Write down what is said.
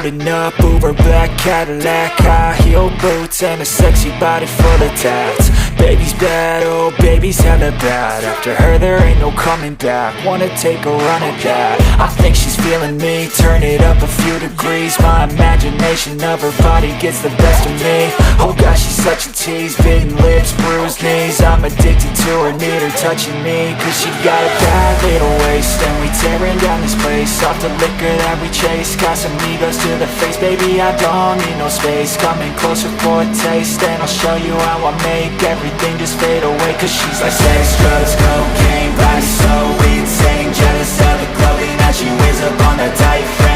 Pulling up, Uber black Cadillac, high heel boots and a sexy body full of tats. Baby's bad, oh baby's hella bad. After her there ain't no coming back. Wanna take a run at that. I think she's feeling me, turn it up a few degrees. My imagination of her body gets the best of me. Oh gosh, she's such a tease, bitten lips, bruised knees. I'm addicted to her, need her touching me. Cause she got a bad little waist, and we tearing down this place. Off the liquor that we chase, got some egos to the face. Baby, I don't need no space, coming closer for a taste. And I'll show you how I make everything just fade away. Cause she's like sex, drugs, cocaine, body so insane. Jealous of the clothing that she wears up on the tight frame.